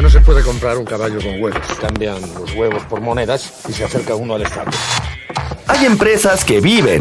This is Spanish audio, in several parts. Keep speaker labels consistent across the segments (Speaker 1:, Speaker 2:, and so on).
Speaker 1: no se puede comprar un caballo con huevos. Cambian los huevos por monedas y se acerca uno al estadio.
Speaker 2: Hay empresas que viven,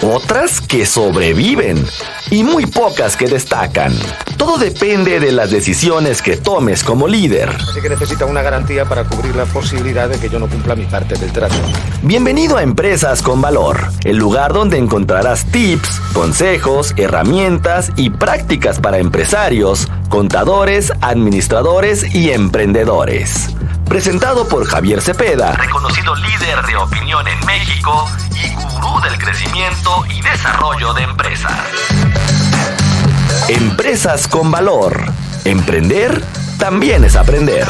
Speaker 2: otras que sobreviven y muy pocas que destacan. Todo depende de las decisiones que tomes como líder.
Speaker 1: Así que necesita una garantía para cubrir la posibilidad de que yo no cumpla mi parte del trato.
Speaker 2: Bienvenido a Empresas con Valor, el lugar donde encontrarás tips, consejos, herramientas y prácticas para empresarios, contadores, administradores y emprendedores. Presentado por Javier Cepeda, reconocido líder de opinión en México y gurú del crecimiento y desarrollo de empresas. Empresas con Valor. Emprender también es aprender.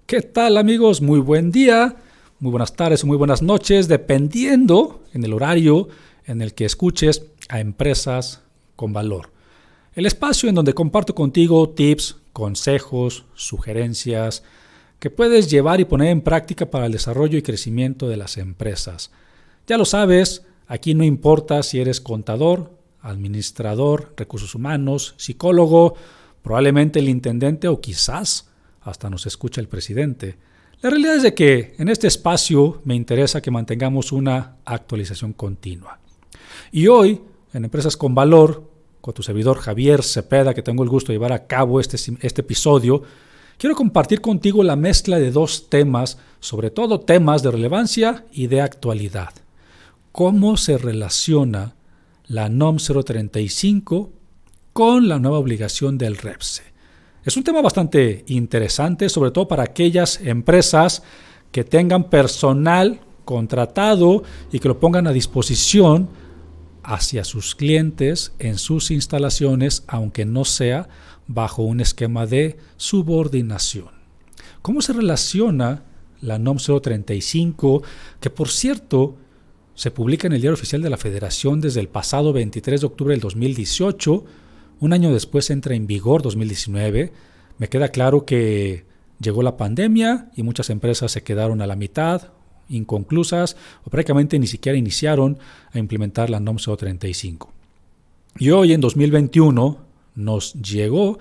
Speaker 3: ¿Qué tal, amigos? Muy buen día, muy buenas tardes, muy buenas noches, dependiendo en el horario en el que escuches a Empresas con Valor. El espacio en donde comparto contigo tips, consejos, sugerencias que puedes llevar y poner en práctica para el desarrollo y crecimiento de las empresas. Ya lo sabes, aquí no importa si eres contador, administrador, recursos humanos, psicólogo, probablemente el intendente o quizás hasta nos escucha el presidente. La realidad es de que en este espacio me interesa que mantengamos una actualización continua. Y hoy, en Empresas con Valor, con tu servidor Javier Cepeda, que tengo el gusto de llevar a cabo este episodio, quiero compartir contigo la mezcla de dos temas, sobre todo temas de relevancia y de actualidad. ¿Cómo se relaciona la NOM 035 con la nueva obligación del REPSE? Es un tema bastante interesante, sobre todo para aquellas empresas que tengan personal contratado y que lo pongan a disposición hacia sus clientes en sus instalaciones, aunque no sea bajo un esquema de subordinación. ¿Cómo se relaciona la NOM 035, que por cierto se publica en el Diario Oficial de la Federación desde el pasado 23 de octubre del 2018, un año después entra en vigor 2019? Me queda claro que llegó la pandemia y muchas empresas se quedaron a la mitad, inconclusas o prácticamente ni siquiera iniciaron a implementar la NOM 035. Y hoy en 2021 nos llegó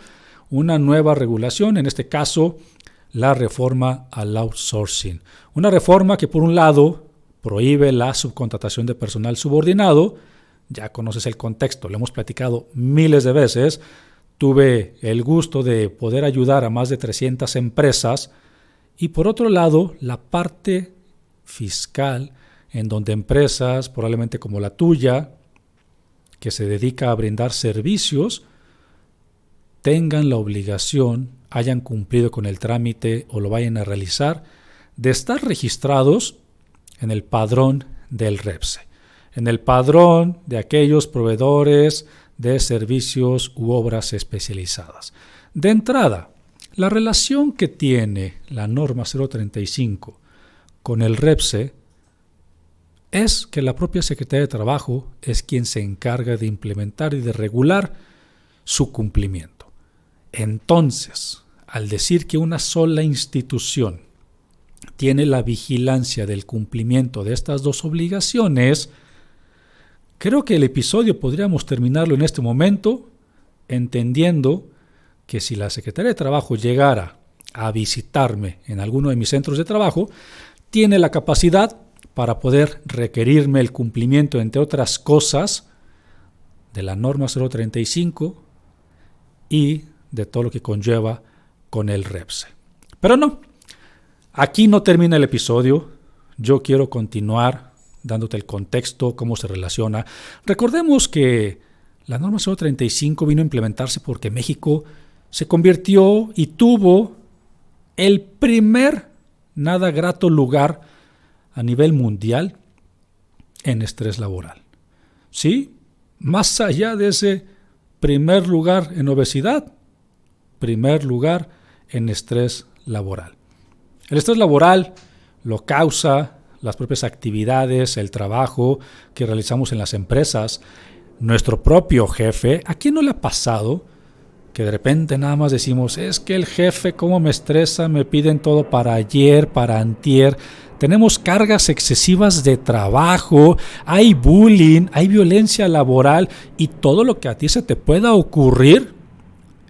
Speaker 3: una nueva regulación, en este caso la reforma al outsourcing. Una reforma que por un lado prohíbe la subcontratación de personal subordinado. Ya conoces el contexto, lo hemos platicado miles de veces. Tuve el gusto de poder ayudar a más de 300 empresas. Y por otro lado, la parte fiscal, en donde empresas, probablemente como la tuya, que se dedica a brindar servicios, tengan la obligación, hayan cumplido con el trámite o lo vayan a realizar, de estar registrados en el padrón del REPSE, en el padrón de aquellos proveedores de servicios u obras especializadas. De entrada, la relación que tiene la norma 035 con el REPSE es que la propia Secretaría de Trabajo es quien se encarga de implementar y de regular su cumplimiento. Entonces, al decir que una sola institución tiene la vigilancia del cumplimiento de estas dos obligaciones, creo que el episodio podríamos terminarlo en este momento entendiendo que si la Secretaría de Trabajo llegara a visitarme en alguno de mis centros de trabajo, tiene la capacidad para poder requerirme el cumplimiento, entre otras cosas, de la norma 035 y de todo lo que conlleva con el REPSE. Pero no, aquí no termina el episodio. Yo quiero continuar dándote el contexto, cómo se relaciona. Recordemos que la norma 035 vino a implementarse porque México se convirtió y tuvo el primer nada grato lugar a nivel mundial en estrés laboral. Sí, más allá de ese primer lugar en obesidad, primer lugar en estrés laboral. El estrés laboral lo causa las propias actividades, el trabajo que realizamos en las empresas, nuestro propio jefe. ¿A quién no le ha pasado que de repente nada más decimos, es que el jefe cómo me estresa, me piden todo para ayer, para antier, tenemos cargas excesivas de trabajo, hay bullying, hay violencia laboral y todo lo que a ti se te pueda ocurrir,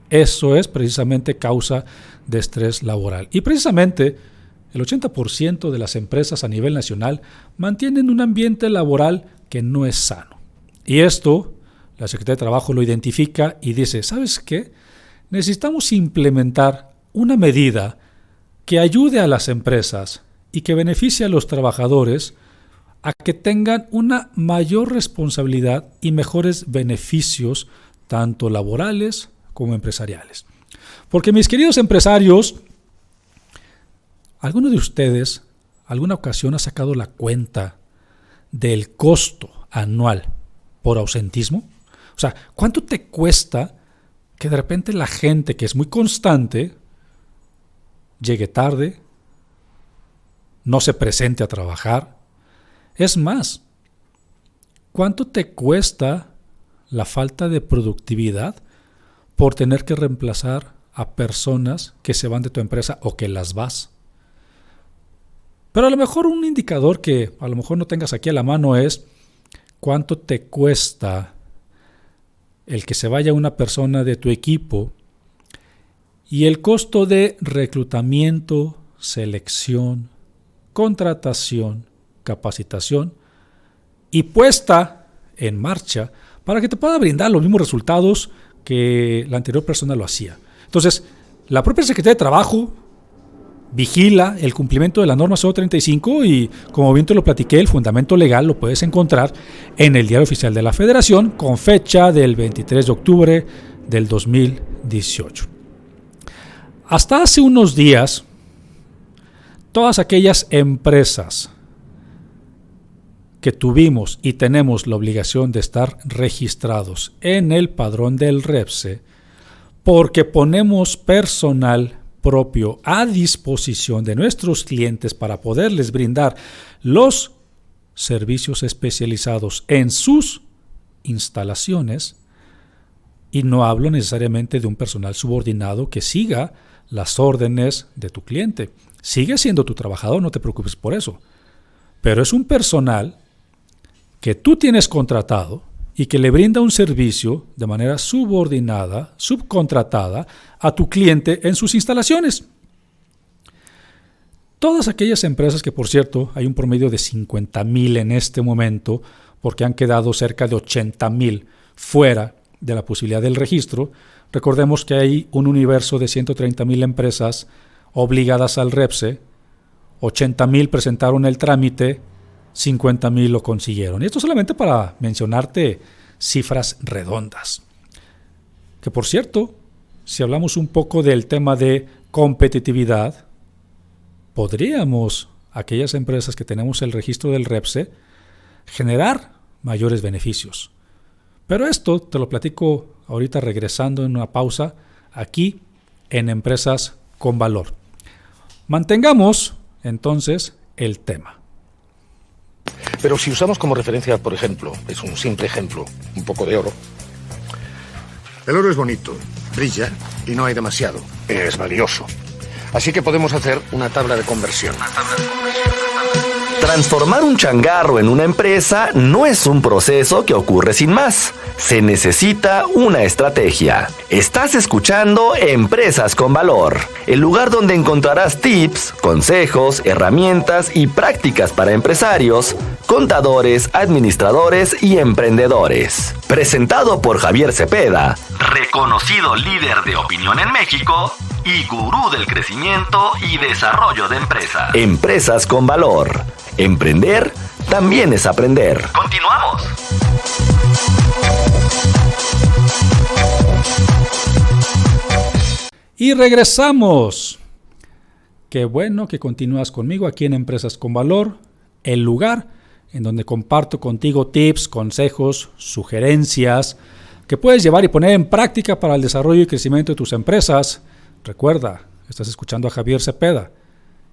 Speaker 3: eso es precisamente causa de estrés laboral. Y precisamente el 80% de las empresas a nivel nacional mantienen un ambiente laboral que no es sano. Y esto, la Secretaría de Trabajo lo identifica y dice, ¿sabes qué? Necesitamos implementar una medida que ayude a las empresas y que beneficie a los trabajadores a que tengan una mayor responsabilidad y mejores beneficios, tanto laborales como empresariales. Porque mis queridos empresarios, ¿alguno de ustedes alguna ocasión ha sacado la cuenta del costo anual por ausentismo? O sea, ¿cuánto te cuesta que de repente la gente que es muy constante llegue tarde, no se presente a trabajar? Es más, ¿cuánto te cuesta la falta de productividad por tener que reemplazar a personas que se van de tu empresa o que las vas? Pero a lo mejor un indicador que a lo mejor no tengas aquí a la mano es cuánto te cuesta el que se vaya una persona de tu equipo y el costo de reclutamiento, selección, contratación, capacitación y puesta en marcha para que te pueda brindar los mismos resultados que la anterior persona lo hacía. Entonces, la propia Secretaría de Trabajo vigila el cumplimiento de la norma 035 y, como bien te lo platiqué, el fundamento legal lo puedes encontrar en el Diario Oficial de la Federación con fecha del 23 de octubre del 2018. Hasta hace unos días, todas aquellas empresas que tuvimos y tenemos la obligación de estar registrados en el padrón del REPSE, porque ponemos personal propio a disposición de nuestros clientes para poderles brindar los servicios especializados en sus instalaciones, y no hablo necesariamente de un personal subordinado que siga las órdenes de tu cliente. Sigue siendo tu trabajador, no te preocupes por eso, pero es un personal que tú tienes contratado y que le brinda un servicio de manera subordinada, subcontratada a tu cliente en sus instalaciones. Todas aquellas empresas que, por cierto, hay un promedio de 50,000 en este momento, porque han quedado cerca de 80,000 fuera de la posibilidad del registro. Recordemos que hay un universo de 130,000 empresas obligadas al REPSE, 80,000 presentaron el trámite, 50,000 lo consiguieron. Y esto solamente para mencionarte cifras redondas. Que, por cierto, si hablamos un poco del tema de competitividad, podríamos, aquellas empresas que tenemos el registro del REPSE, generar mayores beneficios. Pero esto te lo platico ahorita regresando en una pausa aquí en Empresas con Valor. Mantengamos entonces el tema.
Speaker 1: Pero si usamos como referencia, por ejemplo, es un simple ejemplo, un poco de oro. El oro es bonito, brilla y no hay demasiado. Es valioso. Así que podemos hacer una tabla de conversión.
Speaker 2: Transformar un changarro en una empresa no es un proceso que ocurre sin más. Se necesita una estrategia. Estás escuchando Empresas con Valor, el lugar donde encontrarás tips, consejos, herramientas y prácticas para empresarios, contadores, administradores y emprendedores. Presentado por Javier Cepeda, reconocido líder de opinión en México y gurú del crecimiento y desarrollo de empresas. Empresas con Valor. Emprender también es aprender. Continuamos.
Speaker 3: Y regresamos. Qué bueno que continúas conmigo aquí en Empresas con Valor, el lugar en donde comparto contigo tips, consejos, sugerencias que puedes llevar y poner en práctica para el desarrollo y crecimiento de tus empresas. Recuerda, estás escuchando a Javier Cepeda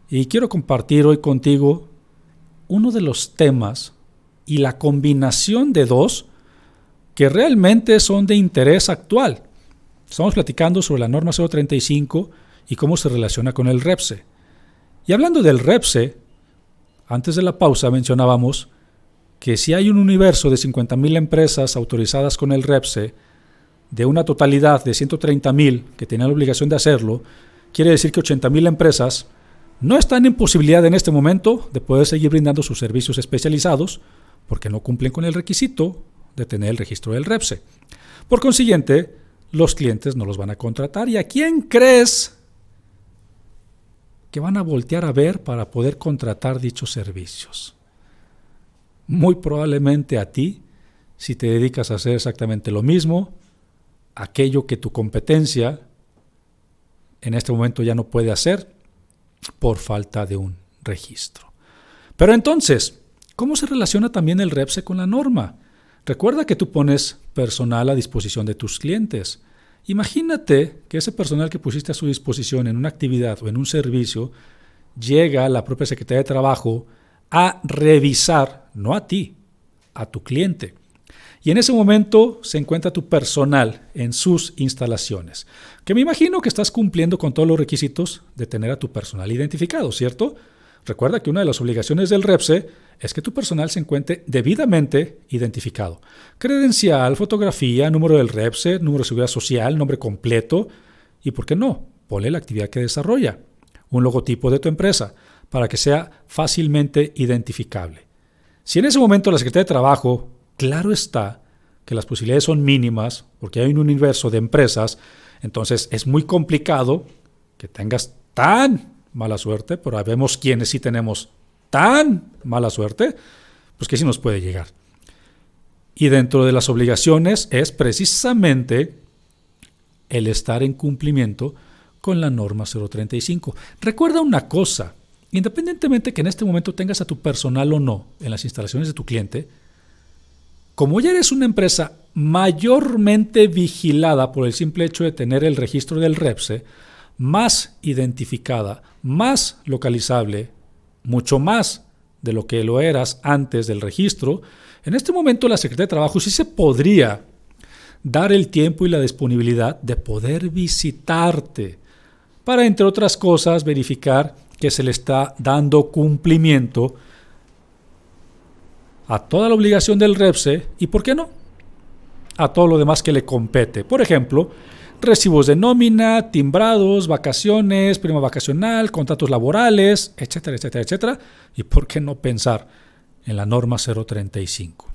Speaker 3: y quiero compartir hoy contigo uno de los temas y la combinación de dos que realmente son de interés actual. Estamos platicando sobre la norma 035 y cómo se relaciona con el REPSE. Y hablando del REPSE, antes de la pausa mencionábamos que si hay un universo de 50,000 empresas autorizadas con el REPSE, de una totalidad de 130,000 que tenían la obligación de hacerlo, quiere decir que 80,000 empresas no están en posibilidad en este momento de poder seguir brindando sus servicios especializados porque no cumplen con el requisito de tener el registro del REPSE. Por consiguiente, los clientes no los van a contratar. ¿Y a quién crees que van a voltear a ver para poder contratar dichos servicios? Muy probablemente a ti, si te dedicas a hacer exactamente lo mismo, aquello que tu competencia en este momento ya no puede hacer por falta de un registro. Pero entonces, ¿cómo se relaciona también el REPSE con la norma? Recuerda que tú pones personal a disposición de tus clientes. Imagínate que ese personal que pusiste a su disposición en una actividad o en un servicio llega a la propia Secretaría de Trabajo a revisar, no a ti, a tu cliente. Y en ese momento se encuentra tu personal en sus instalaciones, que me imagino que estás cumpliendo con todos los requisitos de tener a tu personal identificado, ¿cierto? Recuerda que una de las obligaciones del REPSE es que tu personal se encuentre debidamente identificado. Credencial, fotografía, número del REPSE, número de seguridad social, nombre completo y, ¿por qué no?, ponle la actividad que desarrolla, un logotipo de tu empresa, para que sea fácilmente identificable. Si en ese momento la Secretaría de Trabajo, claro está que las posibilidades son mínimas porque hay un universo de empresas, entonces es muy complicado que tengas tan mala suerte, pero vemos quienes sí tenemos tan mala suerte, pues que sí nos puede llegar. Y dentro de las obligaciones es precisamente el estar en cumplimiento con la norma 035. Recuerda una cosa, independientemente que en este momento tengas a tu personal o no en las instalaciones de tu cliente, como ya eres una empresa mayormente vigilada por el simple hecho de tener el registro del REPSE, más identificada, más localizable, mucho más de lo que lo eras antes del registro, en este momento la Secretaría de Trabajo sí se podría dar el tiempo y la disponibilidad de poder visitarte para, entre otras cosas, verificar que se le está dando cumplimiento a toda la obligación del REPSE y, ¿por qué no?, a todo lo demás que le compete. Por ejemplo, recibos de nómina, timbrados, vacaciones, prima vacacional, contratos laborales, etcétera, etcétera, etcétera. Y ¿por qué no pensar en la norma 035?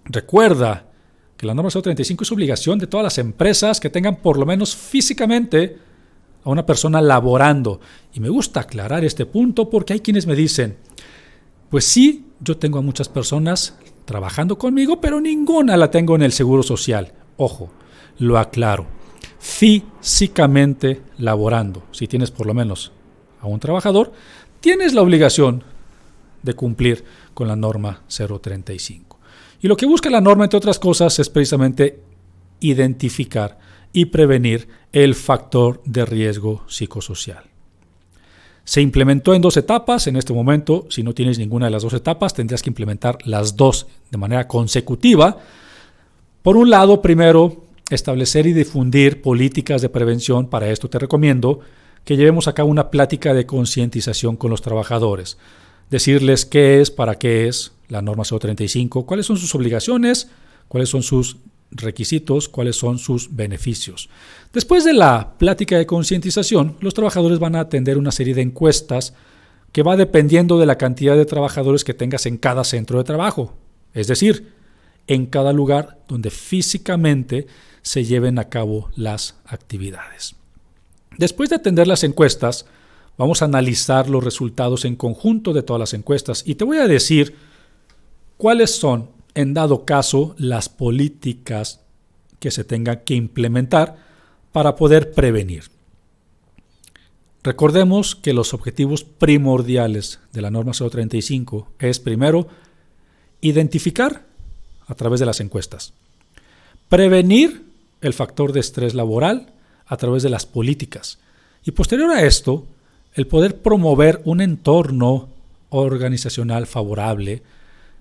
Speaker 3: Recuerda que la norma 035 es obligación de todas las empresas que tengan por lo menos físicamente a una persona laborando. Y me gusta aclarar este punto porque hay quienes me dicen, pues sí, yo tengo a muchas personas trabajando conmigo, pero ninguna la tengo en el Seguro Social. Ojo, lo aclaro. Físicamente laborando. Si tienes por lo menos a un trabajador, tienes la obligación de cumplir con la norma 035. Y lo que busca la norma, entre otras cosas, es precisamente identificar y prevenir el factor de riesgo psicosocial. Se implementó en 2 etapas. En este momento, si no tienes ninguna de las 2 etapas, tendrías que implementar las 2 de manera consecutiva. Por un lado, primero, establecer y difundir políticas de prevención. Para esto te recomiendo que llevemos a cabo una plática de concientización con los trabajadores. Decirles qué es, para qué es la norma 035, cuáles son sus obligaciones, cuáles son sus requisitos, cuáles son sus beneficios. Después de la plática de concientización, los trabajadores van a atender una serie de encuestas que va dependiendo de la cantidad de trabajadores que tengas en cada centro de trabajo, es decir, en cada lugar donde físicamente se lleven a cabo las actividades. Después de atender las encuestas, vamos a analizar los resultados en conjunto de todas las encuestas y te voy a decir cuáles son, en dado caso, las políticas que se tengan que implementar para poder prevenir. Recordemos que los objetivos primordiales de la norma 035 es, primero, identificar a través de las encuestas, prevenir el factor de estrés laboral a través de las políticas y, posterior a esto, el poder promover un entorno organizacional favorable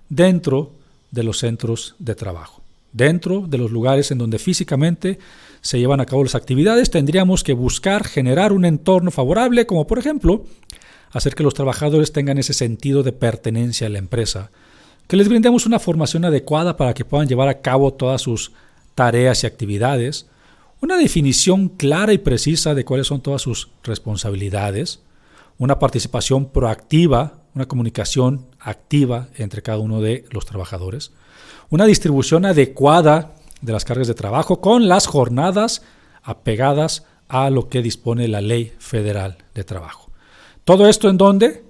Speaker 3: dentro de los centros de trabajo. dentro de los lugares en donde físicamente se llevan a cabo las actividades, tendríamos que buscar generar un entorno favorable, como por ejemplo, hacer que los trabajadores tengan ese sentido de pertenencia a la empresa, que les brindemos una formación adecuada para que puedan llevar a cabo todas sus tareas y actividades, una definición clara y precisa de cuáles son todas sus responsabilidades, una participación proactiva, una comunicación activa entre cada uno de los trabajadores, una distribución adecuada de las cargas de trabajo con las jornadas apegadas a lo que dispone la Ley Federal de Trabajo. ¿Todo esto en dónde?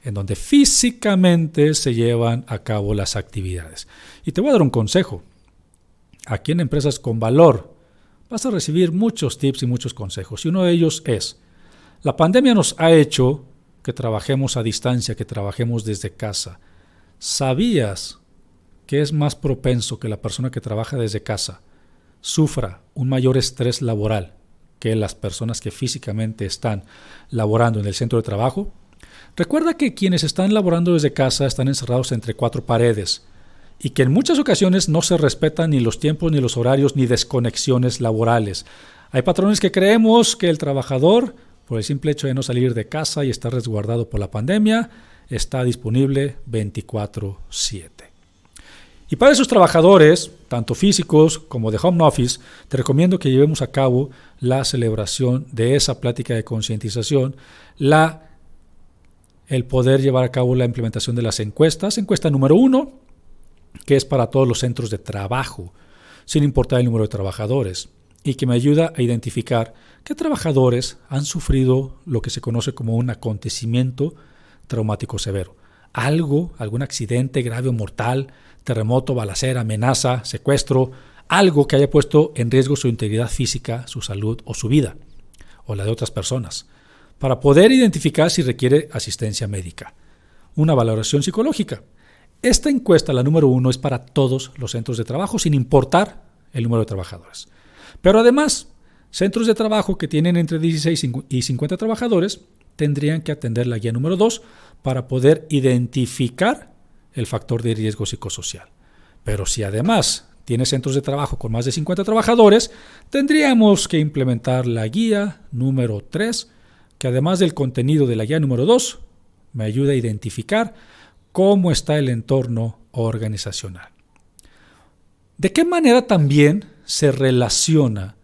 Speaker 3: En donde físicamente se llevan a cabo las actividades. Y te voy a dar un consejo. Aquí en Empresas con Valor vas a recibir muchos tips y muchos consejos. Y uno de ellos es, la pandemia nos ha hecho que trabajemos a distancia, que trabajemos desde casa. ¿Sabías que es más propenso que la persona que trabaja desde casa sufra un mayor estrés laboral que las personas que físicamente están laborando en el centro de trabajo? Recuerda que quienes están laborando desde casa están encerrados entre cuatro paredes y que en muchas ocasiones no se respetan ni los tiempos, ni los horarios, ni desconexiones laborales. Hay patrones que creemos que el trabajador, por el simple hecho de no salir de casa y estar resguardado por la pandemia, está disponible 24/7. Y para esos trabajadores, tanto físicos como de home office, te recomiendo que llevemos a cabo la celebración de esa plática de concientización, el poder llevar a cabo la implementación de las encuestas. Encuesta número 1, que es para todos los centros de trabajo, sin importar el número de trabajadores, y que me ayuda a identificar qué trabajadores han sufrido lo que se conoce como un acontecimiento traumático severo. Algún accidente grave o mortal, terremoto, balacera, amenaza, secuestro, algo que haya puesto en riesgo su integridad física, su salud o su vida, o la de otras personas, para poder identificar si requiere asistencia médica. Una valoración psicológica. Esta encuesta, la número 1, es para todos los centros de trabajo, sin importar el número de trabajadores. Pero además, centros de trabajo que tienen entre 16 y 50 trabajadores tendrían que atender la guía número 2 para poder identificar el factor de riesgo psicosocial. Pero si además tiene centros de trabajo con más de 50 trabajadores, tendríamos que implementar la guía número 3, que además del contenido de la guía número 2, me ayuda a identificar cómo está el entorno organizacional. ¿De qué manera también se relaciona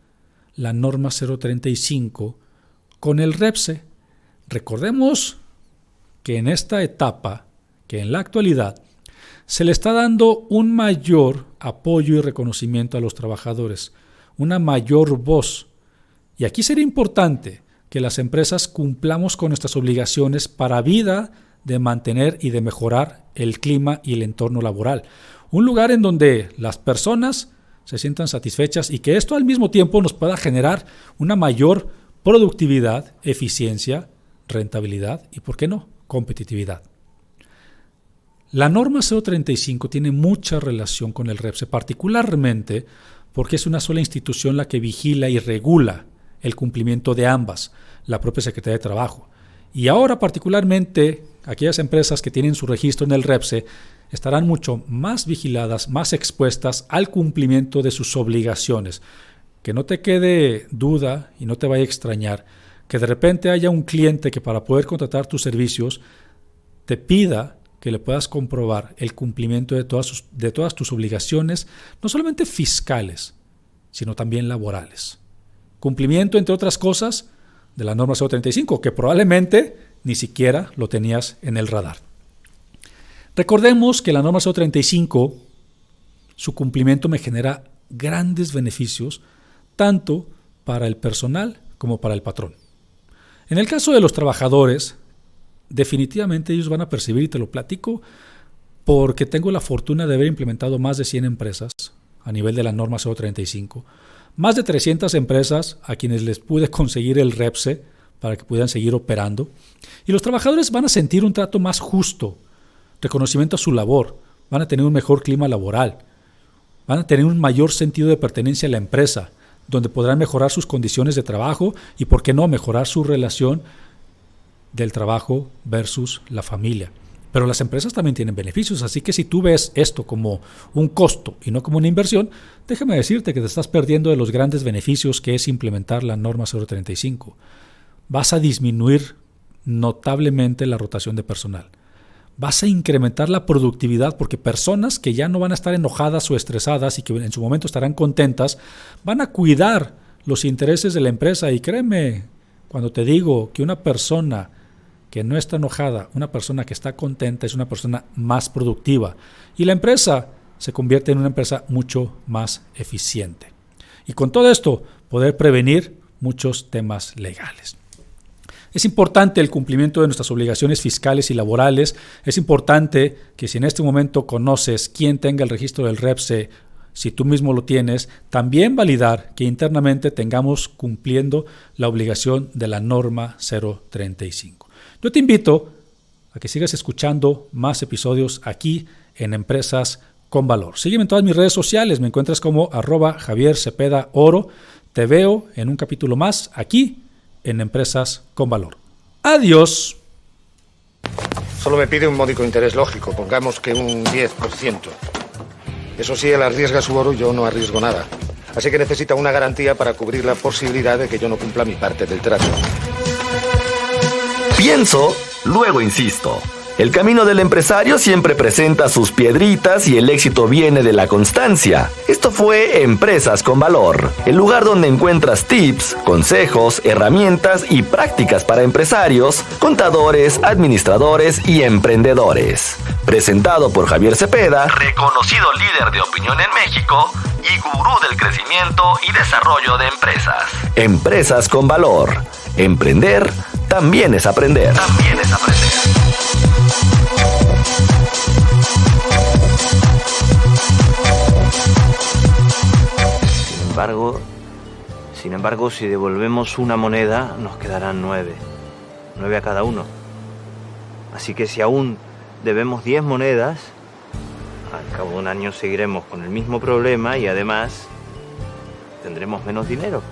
Speaker 3: la norma 035 con el REPSE? Recordemos que en esta etapa, que en la actualidad, se le está dando un mayor apoyo y reconocimiento a los trabajadores, una mayor voz. Y aquí sería importante que las empresas cumplamos con nuestras obligaciones para vida de mantener y de mejorar el clima y el entorno laboral. Un lugar en donde las personas se sientan satisfechas y que esto al mismo tiempo nos pueda generar una mayor productividad, eficiencia, rentabilidad y, ¿por qué no?, competitividad. La norma 035 tiene mucha relación con el REPSE, particularmente porque es una sola institución la que vigila y regula el cumplimiento de ambas, la propia Secretaría de Trabajo. Y ahora particularmente aquellas empresas que tienen su registro en el REPSE estarán mucho más vigiladas, más expuestas al cumplimiento de sus obligaciones. Que no te quede duda y no te vaya a extrañar que de repente haya un cliente que para poder contratar tus servicios te pida que le puedas comprobar el cumplimiento de todas tus obligaciones, no solamente fiscales, sino también laborales. Cumplimiento, entre otras cosas, de la norma 035, que probablemente ni siquiera lo tenías en el radar. Recordemos que la norma 035, su cumplimiento me genera grandes beneficios, tanto para el personal como para el patrón. En el caso de los trabajadores, definitivamente ellos van a percibir, y te lo platico, porque tengo la fortuna de haber implementado más de 100 empresas a nivel de la norma 035, más de 300 empresas a quienes les pude conseguir el REPSE para que pudieran seguir operando, y los trabajadores van a sentir un trato más justo, reconocimiento a su labor, van a tener un mejor clima laboral, van a tener un mayor sentido de pertenencia a la empresa, donde podrán mejorar sus condiciones de trabajo y, ¿por qué no?, mejorar su relación del trabajo versus la familia. Pero las empresas también tienen beneficios, así que si tú ves esto como un costo y no como una inversión, déjame decirte que te estás perdiendo de los grandes beneficios que es implementar la norma 035. Vas a disminuir notablemente la rotación de personal. Vas a incrementar la productividad porque personas que ya no van a estar enojadas o estresadas y que en su momento estarán contentas, van a cuidar los intereses de la empresa. Y créeme, cuando te digo que una persona que no está enojada, una persona que está contenta, es una persona más productiva. Y la empresa se convierte en una empresa mucho más eficiente. Y con todo esto, poder prevenir muchos temas legales. Es importante el cumplimiento de nuestras obligaciones fiscales y laborales. Es importante que si en este momento conoces quién tenga el registro del REPSE, si tú mismo lo tienes, también validar que internamente tengamos cumpliendo la obligación de la norma 035. Yo te invito a que sigas escuchando más episodios aquí en Empresas con Valor. Sígueme en todas mis redes sociales, me encuentras como @JavierCepedaOro. Te veo en un capítulo más aquí en Empresas con Valor. Adiós.
Speaker 1: Solo me pide un módico interés lógico, pongamos que un 10%. Eso sí, él arriesga su oro y yo no arriesgo nada. Así que necesita una garantía para cubrir la posibilidad de que yo no cumpla mi parte del trato.
Speaker 2: Pienso, luego insisto. El camino del empresario siempre presenta sus piedritas y el éxito viene de la constancia. Esto fue Empresas con Valor, el lugar donde encuentras tips, consejos, herramientas y prácticas para empresarios, contadores, administradores y emprendedores. Presentado por Javier Cepeda, reconocido líder de opinión en México y gurú del crecimiento y desarrollo de empresas. Empresas con Valor. Emprender también es aprender. También es aprender.
Speaker 4: Sin embargo, si devolvemos una moneda, nos quedarán 9 a cada uno. Así que si aún debemos 10 monedas, al cabo de un año seguiremos con el mismo problema y además tendremos menos dinero.